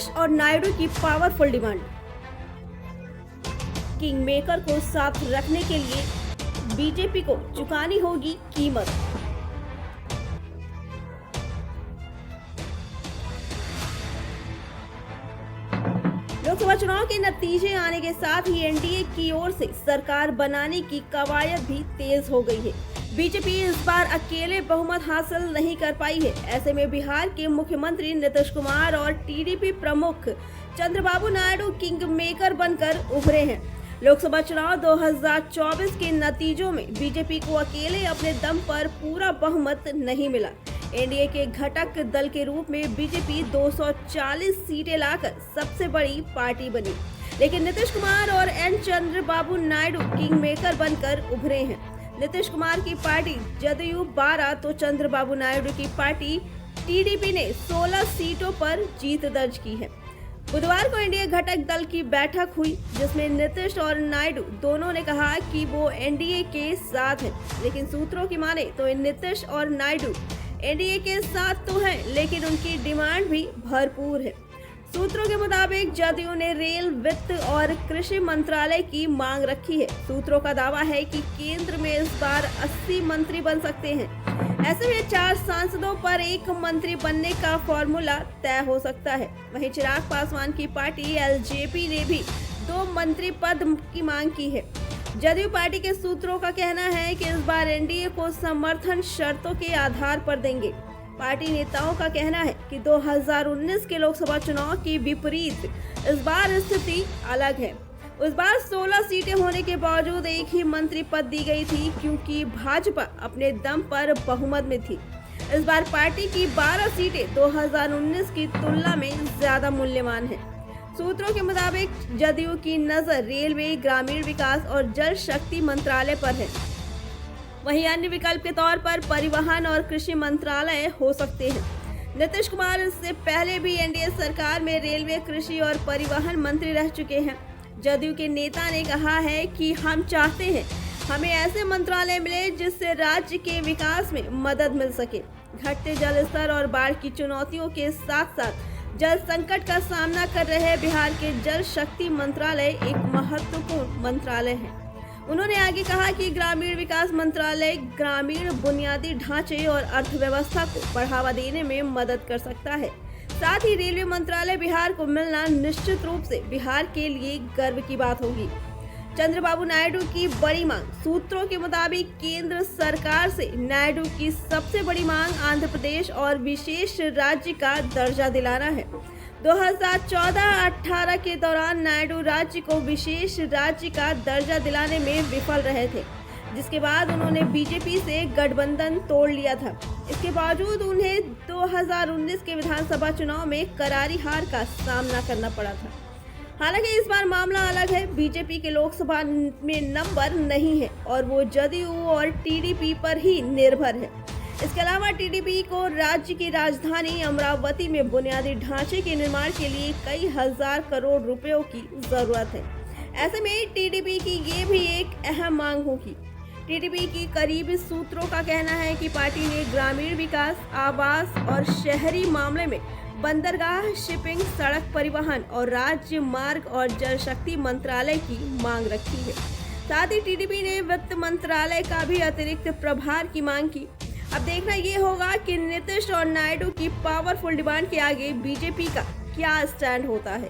नीतीश और नायडू की powerful demand. King maker को साथ रखने के लिए बीजेपी को चुकानी होगी कीमत। लोकसभा चुनाव के नतीजे आने के साथ ही एनडीए की ओर से सरकार बनाने की कवायद भी तेज हो गई है। बीजेपी इस बार अकेले बहुमत हासिल नहीं कर पाई है। ऐसे में बिहार के मुख्यमंत्री नीतीश कुमार और टीडीपी प्रमुख चंद्रबाबू नायडू किंग मेकर बनकर उभरे हैं। लोकसभा चुनाव 2024 के नतीजों में बीजेपी को अकेले अपने दम पर पूरा बहुमत नहीं मिला। एनडीए के घटक दल के रूप में बीजेपी 240 सीटें लाकर सबसे बड़ी पार्टी बनी, लेकिन नीतीश कुमार और N Chandrababu Naidu king maker बनकर उभरे हैं। नीतीश कुमार की पार्टी जदयू 12 तो चंद्रबाबू नायडू की पार्टी टीडीपी ने 16 सीटों पर जीत दर्ज की है। बुधवार को एनडीए घटक दल की बैठक हुई, जिसमें नीतीश और नायडू दोनों ने कहा कि वो एनडीए के साथ हैं, लेकिन सूत्रों की माने तो नीतीश और नायडू एनडीए के साथ तो हैं, लेकिन उनकी डिमांड भी भरपूर है। सूत्रों के मुताबिक जदयू ने रेल, वित्त और कृषि मंत्रालय की मांग रखी है। सूत्रों का दावा है कि केंद्र में इस बार 80 मंत्री बन सकते हैं। ऐसे में 4 सांसदों पर 1 मंत्री बनने का फॉर्मूला तय हो सकता है। वहीं चिराग पासवान की पार्टी एलजेपी ने भी 2 मंत्री पद की मांग की है। जदयू पार्टी के सूत्रों का कहना है कि इस बार एनडीए को समर्थन शर्तों के आधार पर देंगे। पार्टी नेताओं का कहना है कि 2019 के लोकसभा चुनाव के विपरीत इस बार स्थिति अलग है। उस बार 16 सीटें होने के बावजूद 1 ही मंत्री पद दी गई थी, क्योंकि भाजपा अपने दम पर बहुमत में थी। इस बार पार्टी की 12 सीटें 2019 की तुलना में ज्यादा मूल्यवान है। सूत्रों के मुताबिक जदयू की नजर रेलवे, ग्रामीण विकास और जल शक्ति मंत्रालय पर है। वहीं अन्य विकल्प के तौर पर परिवहन और कृषि मंत्रालय हो सकते हैं। नीतीश कुमार इससे पहले भी एनडीए सरकार में रेलवे, कृषि और परिवहन मंत्री रह चुके हैं। जदयू के नेता ने कहा है कि हम चाहते हैं हमें ऐसे मंत्रालय मिले जिससे राज्य के विकास में मदद मिल सके। घटते जल स्तर और बाढ़ की चुनौतियों के साथ साथ जल संकट का सामना कर रहे बिहार के जल शक्ति मंत्रालय एक महत्वपूर्ण मंत्रालय है। उन्होंने आगे कहा कि ग्रामीण विकास मंत्रालय ग्रामीण बुनियादी ढांचे और अर्थव्यवस्था को बढ़ावा देने में मदद कर सकता है। साथ ही रेलवे मंत्रालय बिहार को मिलना निश्चित रूप से बिहार के लिए गर्व की बात होगी। चंद्रबाबू नायडू की बड़ी मांग। सूत्रों के मुताबिक केंद्र सरकार से नायडू की सबसे बड़ी मांग आंध्र प्रदेश और विशेष राज्य का दर्जा दिलाना है। 2014-18 के दौरान नायडू राज्य को विशेष राज्य का दर्जा दिलाने में विफल रहे थे, जिसके बाद उन्होंने बीजेपी से गठबंधन तोड़ लिया था। इसके बावजूद उन्हें 2019 के विधानसभा चुनाव में करारी हार का सामना करना पड़ा था। हालांकि इस बार मामला अलग है। बीजेपी के लोकसभा में नंबर नहीं है और वो जदयू और टीडीपी पर ही निर्भर है। इसके अलावा टीडीपी को राज्य की राजधानी अमरावती में बुनियादी ढांचे के निर्माण के लिए कई हजार करोड़ रुपयों की जरूरत है। ऐसे में टीडीपी की ये भी एक अहम मांग होगी। टीडीपी की करीबी सूत्रों का कहना है कि पार्टी ने ग्रामीण विकास, आवास और शहरी मामले में बंदरगाह, शिपिंग, सड़क परिवहन और राज्य मार्ग और जल शक्ति मंत्रालय की मांग रखी है। साथ ही टीडीपी ने वित्त मंत्रालय का भी अतिरिक्त प्रभार की मांग की। अब देखना ये होगा कि नीतीश और नायडू की पावरफुल डिमांड के आगे बीजेपी का क्या स्टैंड होता है।